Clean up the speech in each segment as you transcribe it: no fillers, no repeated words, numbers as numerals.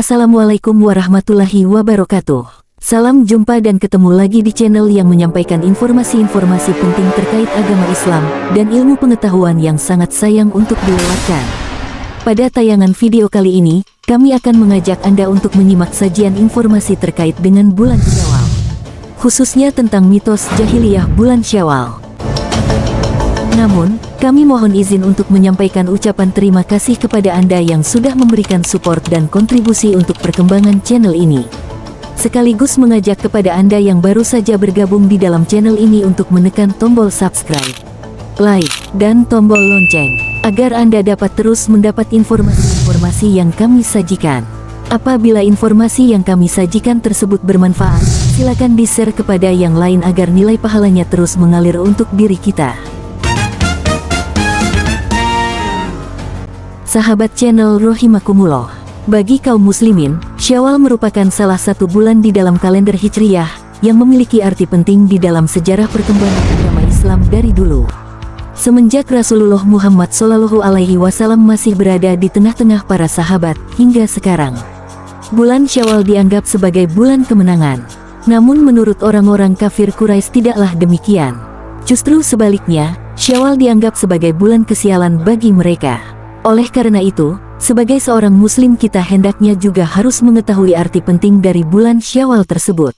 Assalamualaikum warahmatullahi wabarakatuh. Salam jumpa dan ketemu lagi di channel yang menyampaikan informasi-informasi penting terkait agama Islam dan ilmu pengetahuan yang sangat sayang untuk dilewatkan. Pada tayangan video kali ini, kami akan mengajak Anda untuk menyimak sajian informasi terkait dengan bulan Syawal, khususnya tentang mitos jahiliyah bulan Syawal. Namun, kami mohon izin untuk menyampaikan ucapan terima kasih kepada Anda yang sudah memberikan support dan kontribusi untuk perkembangan channel ini. Sekaligus mengajak kepada Anda yang baru saja bergabung di dalam channel ini untuk menekan tombol subscribe, like, dan tombol lonceng, agar Anda dapat terus mendapat informasi-informasi yang kami sajikan. Apabila informasi yang kami sajikan tersebut bermanfaat, silakan di-share kepada yang lain agar nilai pahalanya terus mengalir untuk diri kita. Sahabat channel rahimakumullah, bagi kaum muslimin, Syawal merupakan salah satu bulan di dalam kalender Hijriyah yang memiliki arti penting di dalam sejarah perkembangan agama Islam dari dulu. Semenjak Rasulullah Muhammad SAW masih berada di tengah-tengah para sahabat hingga sekarang, bulan Syawal dianggap sebagai bulan kemenangan. Namun menurut orang-orang kafir Quraisy tidaklah demikian. Justru sebaliknya, Syawal dianggap sebagai bulan kesialan bagi mereka. Oleh karena itu, sebagai seorang muslim kita hendaknya juga harus mengetahui arti penting dari bulan Syawal tersebut.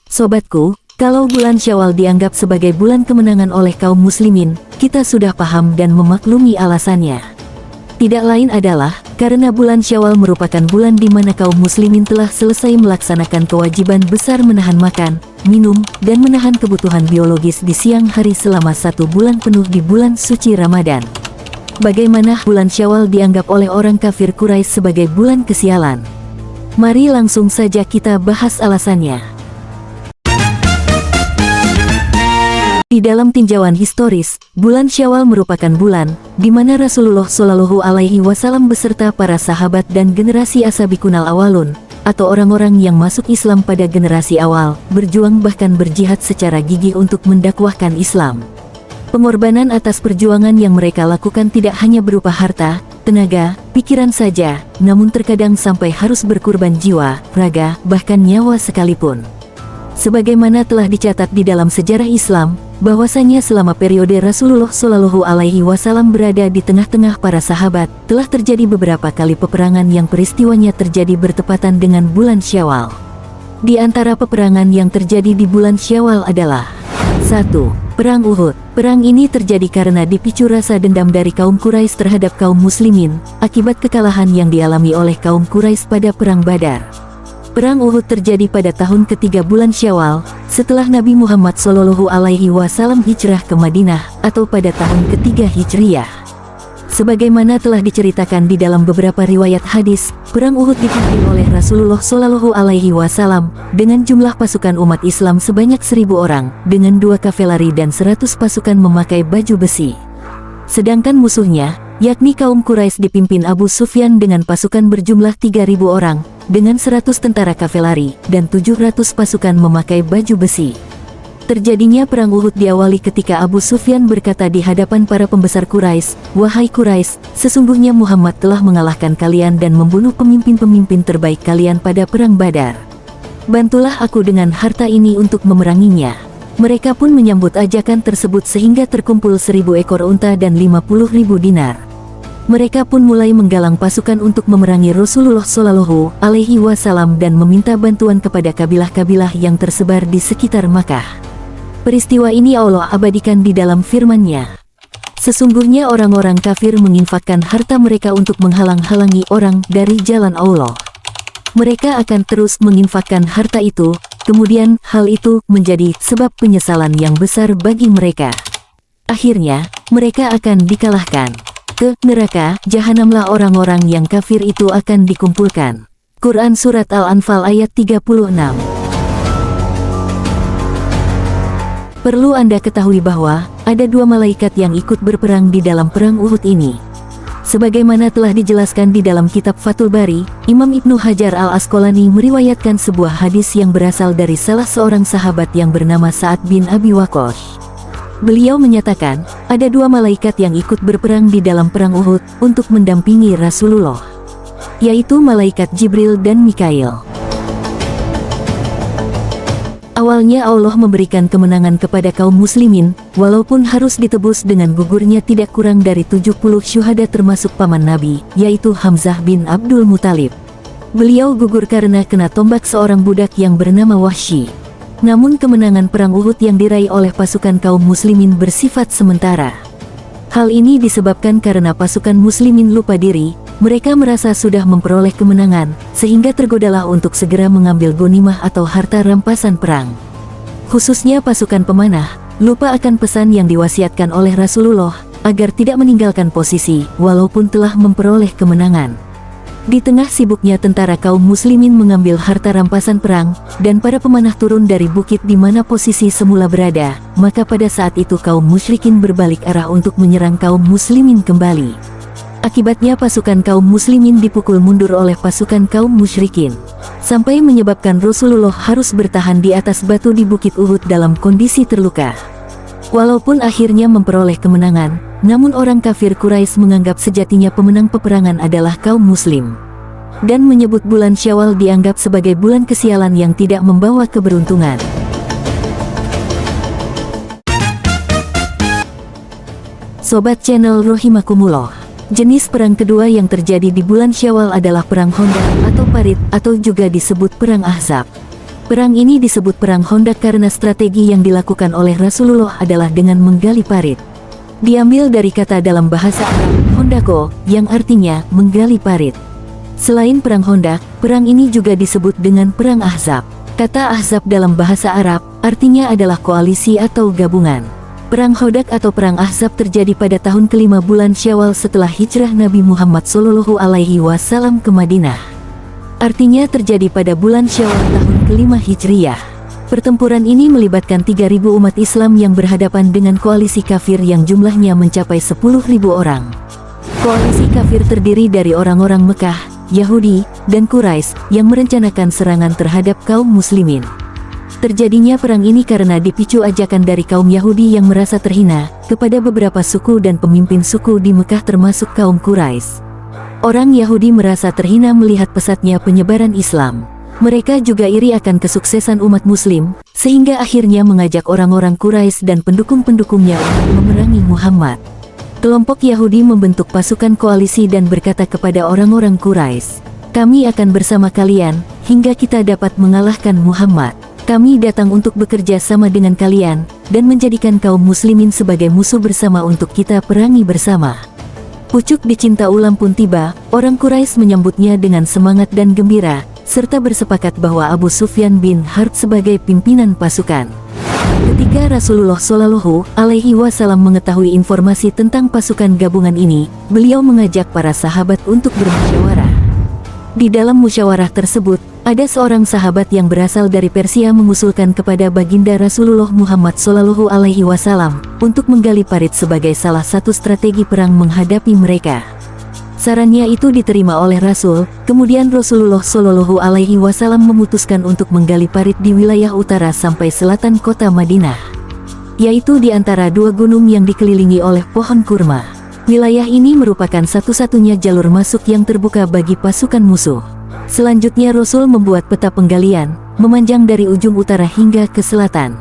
Sobatku, kalau bulan Syawal dianggap sebagai bulan kemenangan oleh kaum muslimin, kita sudah paham dan memaklumi alasannya. Tidak lain adalah karena bulan Syawal merupakan bulan di mana kaum muslimin telah selesai melaksanakan kewajiban besar menahan makan, minum, dan menahan kebutuhan biologis di siang hari selama 1 bulan penuh di bulan suci Ramadan. Bagaimana bulan Syawal dianggap oleh orang kafir Quraisy sebagai bulan kesialan? Mari langsung saja kita bahas alasannya. Di dalam tinjauan historis, bulan Syawal merupakan bulan di mana Rasulullah SAW beserta para sahabat dan generasi Ashabikunal Awalun, atau orang-orang yang masuk Islam pada generasi awal, berjuang bahkan berjihad secara gigih untuk mendakwahkan Islam. Pengorbanan atas perjuangan yang mereka lakukan tidak hanya berupa harta, tenaga, pikiran saja, namun terkadang sampai harus berkorban jiwa, raga, bahkan nyawa sekalipun. Sebagaimana telah dicatat di dalam sejarah Islam, bahwasanya selama periode Rasulullah SAW berada di tengah-tengah para sahabat, telah terjadi beberapa kali peperangan yang peristiwanya terjadi bertepatan dengan bulan Syawal. Di antara peperangan yang terjadi di bulan Syawal adalah 1. Perang Uhud. Perang ini terjadi karena dipicu rasa dendam dari kaum Quraisy terhadap kaum muslimin, akibat kekalahan yang dialami oleh kaum Quraisy pada Perang Badar. Perang Uhud terjadi pada tahun ketiga bulan Syawal, setelah Nabi Muhammad SAW hijrah ke Madinah, atau pada tahun ketiga Hijriyah. Sebagaimana telah diceritakan di dalam beberapa riwayat hadis, Perang Uhud dipimpin oleh Rasulullah SAW dengan jumlah pasukan umat Islam sebanyak 1.000 orang, dengan 2 kavaleri dan 100 pasukan memakai baju besi. Sedangkan musuhnya, yakni kaum Quraisy dipimpin Abu Sufyan dengan pasukan berjumlah 3.000 orang, dengan 100 tentara kavaleri dan 700 pasukan memakai baju besi. Terjadinya Perang Uhud diawali ketika Abu Sufyan berkata di hadapan para pembesar Quraisy, "Wahai Quraisy, sesungguhnya Muhammad telah mengalahkan kalian dan membunuh pemimpin-pemimpin terbaik kalian pada Perang Badar. Bantulah aku dengan harta ini untuk memeranginya." Mereka pun menyambut ajakan tersebut sehingga terkumpul 1.000 ekor unta dan 50.000 dinar. Mereka pun mulai menggalang pasukan untuk memerangi Rasulullah SAW dan meminta bantuan kepada kabilah-kabilah yang tersebar di sekitar Makkah. Peristiwa ini Allah abadikan di dalam firman-Nya. Sesungguhnya orang-orang kafir menginfakkan harta mereka untuk menghalang-halangi orang dari jalan Allah. Mereka akan terus menginfakkan harta itu, kemudian hal itu menjadi sebab penyesalan yang besar bagi mereka. Akhirnya, mereka akan dikalahkan. Ke neraka jahanamlah orang-orang yang kafir itu akan dikumpulkan. Quran Surat Al-Anfal ayat 36. Perlu Anda ketahui bahwa ada 2 malaikat yang ikut berperang di dalam perang Uhud ini. Sebagaimana telah dijelaskan di dalam kitab Fathul Bari, Imam Ibnu Hajar Al-Asqalani meriwayatkan sebuah hadis yang berasal dari salah seorang sahabat yang bernama Sa'ad bin Abi Waqqas. Beliau menyatakan, ada 2 malaikat yang ikut berperang di dalam perang Uhud untuk mendampingi Rasulullah. yaitu malaikat Jibril dan Mikail. Awalnya Allah memberikan kemenangan kepada kaum muslimin, walaupun harus ditebus dengan gugurnya tidak kurang dari 70 syuhada termasuk paman Nabi, yaitu Hamzah bin Abdul Muthalib. Beliau gugur karena kena tombak seorang budak yang bernama Wahsy. Namun kemenangan perang Uhud yang diraih oleh pasukan kaum muslimin bersifat sementara. Hal ini disebabkan karena pasukan muslimin lupa diri, mereka merasa sudah memperoleh kemenangan, sehingga tergodalah untuk segera mengambil ghanimah atau harta rampasan perang. Khususnya pasukan pemanah, lupa akan pesan yang diwasiatkan oleh Rasulullah, agar tidak meninggalkan posisi, walaupun telah memperoleh kemenangan. Di tengah sibuknya tentara kaum muslimin mengambil harta rampasan perang, dan para pemanah turun dari bukit di mana posisi semula berada, maka pada saat itu kaum musyrikin berbalik arah untuk menyerang kaum muslimin kembali. Akibatnya pasukan kaum muslimin dipukul mundur oleh pasukan kaum musyrikin, sampai menyebabkan Rasulullah harus bertahan di atas batu di Bukit Uhud dalam kondisi terluka. Walaupun akhirnya memperoleh kemenangan, namun orang kafir Quraisy menganggap sejatinya pemenang peperangan adalah kaum muslim, dan menyebut bulan Syawal dianggap sebagai bulan kesialan yang tidak membawa keberuntungan. Sobat channel rahimakumullah, jenis perang kedua yang terjadi di bulan Syawal adalah Perang Khandaq atau Parit, atau juga disebut Perang Ahzab. Perang ini disebut Perang Khandaq karena strategi yang dilakukan oleh Rasulullah adalah dengan menggali parit. Diambil dari kata dalam bahasa Arab, Khandaqo, yang artinya menggali parit. Selain Perang Khandaq, perang ini juga disebut dengan Perang Ahzab. Kata Ahzab dalam bahasa Arab, artinya adalah koalisi atau gabungan. Perang Khandaq atau Perang Ahzab terjadi pada tahun kelima bulan Syawal setelah hijrah Nabi Muhammad SAW ke Madinah. Artinya terjadi pada bulan Syawal tahun kelima Hijriyah. Pertempuran ini melibatkan 3.000 umat Islam yang berhadapan dengan koalisi kafir yang jumlahnya mencapai 10.000 orang. Koalisi kafir terdiri dari orang-orang Mekah, Yahudi, dan Quraisy yang merencanakan serangan terhadap kaum muslimin. Terjadinya perang ini karena dipicu ajakan dari kaum Yahudi yang merasa terhina kepada beberapa suku dan pemimpin suku di Mekah termasuk kaum Quraisy. Orang Yahudi merasa terhina melihat pesatnya penyebaran Islam. Mereka juga iri akan kesuksesan umat muslim, sehingga akhirnya mengajak orang-orang Quraisy dan pendukung-pendukungnya untuk memerangi Muhammad. Kelompok Yahudi membentuk pasukan koalisi dan berkata kepada orang-orang Quraisy, "Kami akan bersama kalian, hingga kita dapat mengalahkan Muhammad. Kami datang untuk bekerja sama dengan kalian, dan menjadikan kaum muslimin sebagai musuh bersama untuk kita perangi bersama." Pucuk dicinta ulam pun tiba, orang Quraisy menyambutnya dengan semangat dan gembira, serta bersepakat bahwa Abu Sufyan bin Harb sebagai pimpinan pasukan. Ketika Rasulullah SAW mengetahui informasi tentang pasukan gabungan ini, beliau mengajak para sahabat untuk bermusyawarah. Di dalam musyawarah tersebut, ada seorang sahabat yang berasal dari Persia mengusulkan kepada baginda Rasulullah Muhammad SAW untuk menggali parit sebagai salah satu strategi perang menghadapi mereka. Sarannya itu diterima oleh Rasul, kemudian Rasulullah SAW memutuskan untuk menggali parit di wilayah utara sampai selatan kota Madinah, yaitu di antara dua gunung yang dikelilingi oleh pohon kurma. Wilayah ini merupakan satu-satunya jalur masuk yang terbuka bagi pasukan musuh. Selanjutnya Rasul membuat peta penggalian, memanjang dari ujung utara hingga ke selatan.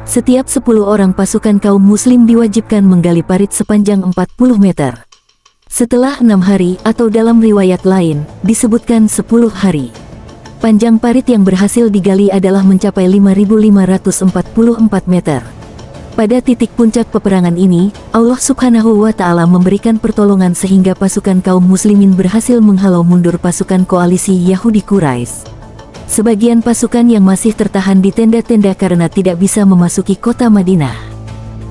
Setiap 10 orang pasukan kaum muslim diwajibkan menggali parit sepanjang 40 meter. Setelah 6 hari, atau dalam riwayat lain, disebutkan 10 hari. Panjang parit yang berhasil digali adalah mencapai 5.544 meter. Pada titik puncak peperangan ini, Allah Subhanahu wa Ta'ala memberikan pertolongan sehingga pasukan kaum muslimin berhasil menghalau mundur pasukan koalisi Yahudi Quraisy. Sebagian pasukan yang masih tertahan di tenda-tenda karena tidak bisa memasuki kota Madinah.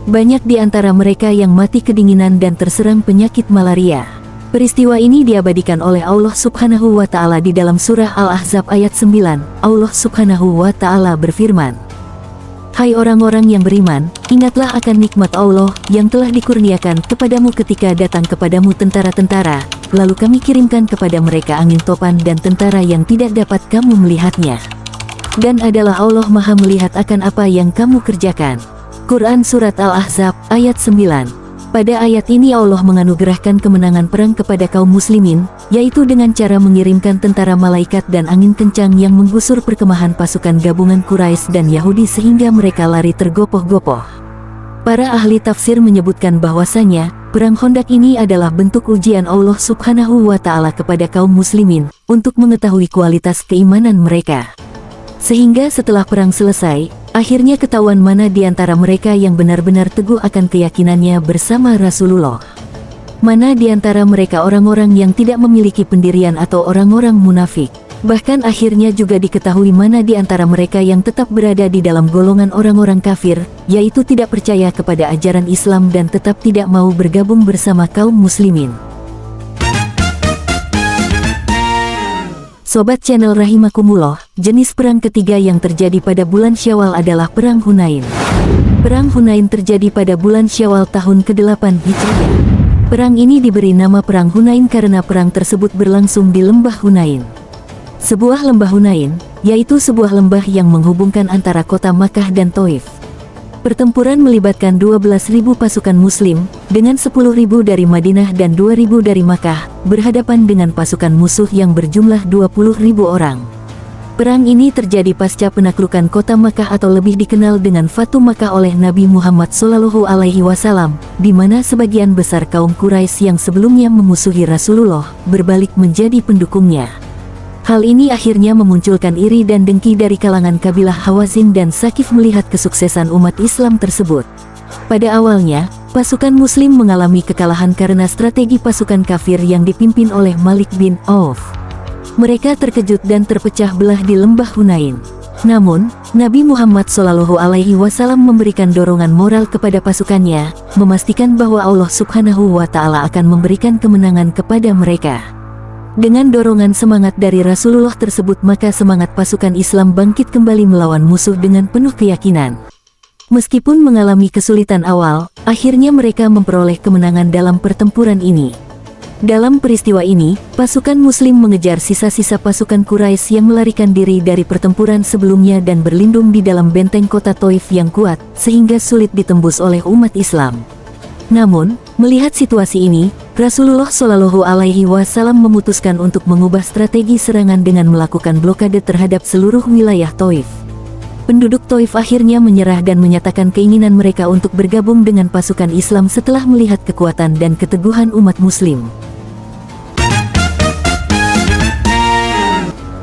Banyak di antara mereka yang mati kedinginan dan terserang penyakit malaria. Peristiwa ini diabadikan oleh Allah Subhanahu wa Ta'ala di dalam surah Al-Ahzab ayat 9. Allah Subhanahu wa Ta'ala berfirman, "Hai orang-orang yang beriman, ingatlah akan nikmat Allah yang telah dikurniakan kepadamu ketika datang kepadamu tentara-tentara, lalu kami kirimkan kepada mereka angin topan dan tentara yang tidak dapat kamu melihatnya. Dan adalah Allah Maha melihat akan apa yang kamu kerjakan." Quran Surat Al-Ahzab ayat 9. Pada ayat ini Allah menganugerahkan kemenangan perang kepada kaum muslimin, yaitu dengan cara mengirimkan tentara malaikat dan angin kencang yang menggusur perkemahan pasukan gabungan Quraisy dan Yahudi sehingga mereka lari tergopoh-gopoh. Para ahli tafsir menyebutkan bahwasanya, perang Khandaq ini adalah bentuk ujian Allah Subhanahu wa Ta'ala kepada kaum muslimin, untuk mengetahui kualitas keimanan mereka. Sehingga setelah perang selesai, akhirnya ketahuan mana di antara mereka yang benar-benar teguh akan keyakinannya bersama Rasulullah. Mana di antara mereka orang-orang yang tidak memiliki pendirian atau orang-orang munafik. Bahkan akhirnya juga diketahui mana di antara mereka yang tetap berada di dalam golongan orang-orang kafir, yaitu tidak percaya kepada ajaran Islam dan tetap tidak mau bergabung bersama kaum muslimin. Sobat channel rahimakumullah, jenis perang ketiga yang terjadi pada bulan Syawal adalah Perang Hunain. Perang Hunain terjadi pada bulan Syawal tahun ke-8 Hijriah. Perang ini diberi nama Perang Hunain karena perang tersebut berlangsung di Lembah Hunain. Sebuah lembah Hunain, yaitu sebuah lembah yang menghubungkan antara kota Makkah dan Thaif. Pertempuran melibatkan 12.000 pasukan muslim, dengan 10.000 dari Madinah dan 2.000 dari Makkah, berhadapan dengan pasukan musuh yang berjumlah 20.000 orang. Perang ini terjadi pasca penaklukan kota Makkah atau lebih dikenal dengan Fatu Makkah oleh Nabi Muhammad SAW, di mana sebagian besar kaum Quraisy yang sebelumnya memusuhi Rasulullah, berbalik menjadi pendukungnya. Hal ini akhirnya memunculkan iri dan dengki dari kalangan kabilah Hawazin dan Sakif melihat kesuksesan umat Islam tersebut. Pada awalnya, pasukan muslim mengalami kekalahan karena strategi pasukan kafir yang dipimpin oleh Malik bin Auf. Mereka terkejut dan terpecah belah di lembah Hunain. Namun, Nabi Muhammad SAW memberikan dorongan moral kepada pasukannya, memastikan bahwa Allah Subhanahu wa Ta'ala akan memberikan kemenangan kepada mereka. Dengan dorongan semangat dari Rasulullah tersebut, maka semangat pasukan Islam bangkit kembali melawan musuh dengan penuh keyakinan. Meskipun mengalami kesulitan awal, akhirnya mereka memperoleh kemenangan dalam pertempuran ini. Dalam peristiwa ini, pasukan muslim mengejar sisa-sisa pasukan Quraisy yang melarikan diri dari pertempuran sebelumnya dan berlindung di dalam benteng kota Thaif yang kuat, sehingga sulit ditembus oleh umat Islam. Namun, melihat situasi ini, Rasulullah SAW memutuskan untuk mengubah strategi serangan dengan melakukan blokade terhadap seluruh wilayah Thaif. Penduduk Thaif akhirnya menyerah dan menyatakan keinginan mereka untuk bergabung dengan pasukan Islam setelah melihat kekuatan dan keteguhan umat muslim.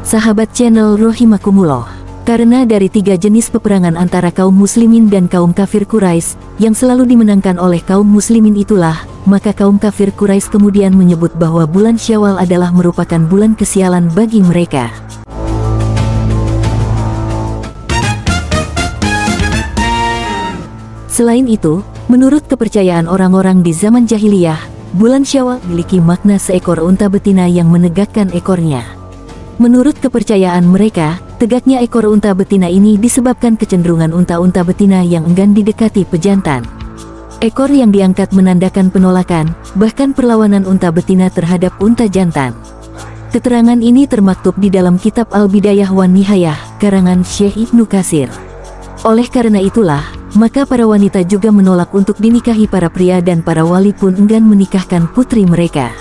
Sahabat channel rahimakumullah, karena dari 3 jenis peperangan antara kaum muslimin dan kaum kafir Quraisy yang selalu dimenangkan oleh kaum muslimin itulah, maka kaum kafir Quraisy kemudian menyebut bahwa bulan Syawal adalah merupakan bulan kesialan bagi mereka. Selain itu, menurut kepercayaan orang-orang di zaman jahiliyah, bulan Syawal memiliki makna seekor unta betina yang menegakkan ekornya. Menurut kepercayaan mereka, tegaknya ekor unta betina ini disebabkan kecenderungan unta-unta betina yang enggan didekati pejantan. Ekor yang diangkat menandakan penolakan, bahkan perlawanan unta betina terhadap unta jantan. Keterangan ini termaktub di dalam kitab Al-Bidayah wan Nihayah, karangan Syekh Ibnu Katsir. Oleh karena itulah, maka para wanita juga menolak untuk dinikahi para pria dan para wali pun enggan menikahkan putri mereka.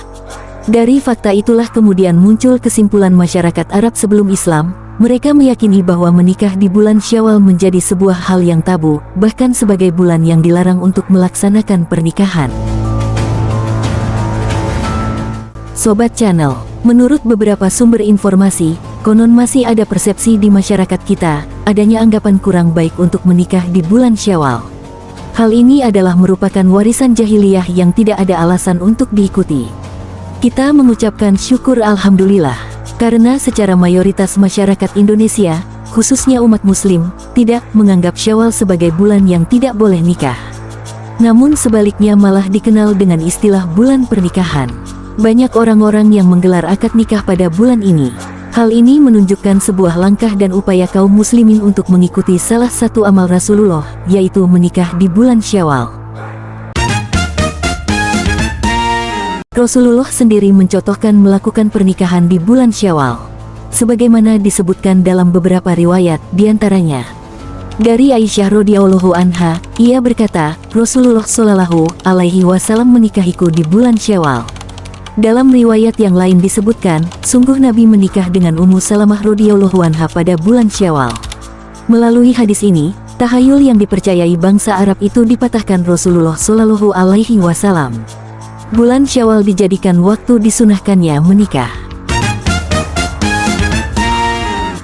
Dari fakta itulah kemudian muncul kesimpulan masyarakat Arab sebelum Islam. Mereka meyakini bahwa menikah di bulan Syawal menjadi sebuah hal yang tabu, bahkan sebagai bulan yang dilarang untuk melaksanakan pernikahan. Sobat channel, menurut beberapa sumber informasi, konon masih ada persepsi di masyarakat kita, adanya anggapan kurang baik untuk menikah di bulan Syawal. Hal ini adalah merupakan warisan jahiliyah yang tidak ada alasan untuk diikuti. Kita mengucapkan syukur alhamdulillah, karena secara mayoritas masyarakat Indonesia, khususnya umat muslim, tidak menganggap Syawal sebagai bulan yang tidak boleh nikah. Namun sebaliknya malah dikenal dengan istilah bulan pernikahan. Banyak orang-orang yang menggelar akad nikah pada bulan ini. Hal ini menunjukkan sebuah langkah dan upaya kaum muslimin untuk mengikuti salah satu amal Rasulullah, yaitu menikah di bulan Syawal. Rasulullah sendiri mencontohkan melakukan pernikahan di bulan Syawal. Sebagaimana disebutkan dalam beberapa riwayat, diantaranya Dari Aisyah radhiyallahu anha, ia berkata, Rasulullah shallallahu alaihi wasallam menikahiku di bulan Syawal. Dalam riwayat yang lain disebutkan, sungguh Nabi menikah dengan Ummu Salamah radhiyallahu anha pada bulan Syawal. Melalui hadis ini, tahayul yang dipercayai bangsa Arab itu dipatahkan Rasulullah shallallahu alaihi wasallam. Bulan Syawal dijadikan waktu disunahkannya menikah.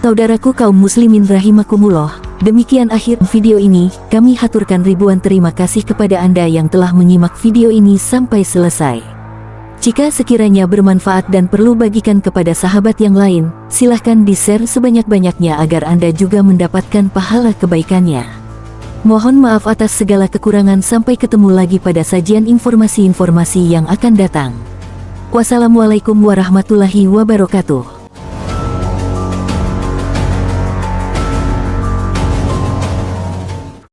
Saudaraku kaum muslimin rahimakumullah, demikian akhir video ini. Kami haturkan ribuan terima kasih kepada Anda yang telah menyimak video ini sampai selesai. Jika sekiranya bermanfaat dan perlu bagikan kepada sahabat yang lain, silahkan di-share sebanyak-banyaknya agar Anda juga mendapatkan pahala kebaikannya. Mohon maaf atas segala kekurangan. Sampai ketemu lagi pada sajian informasi-informasi yang akan datang. Wassalamualaikum warahmatullahi wabarakatuh.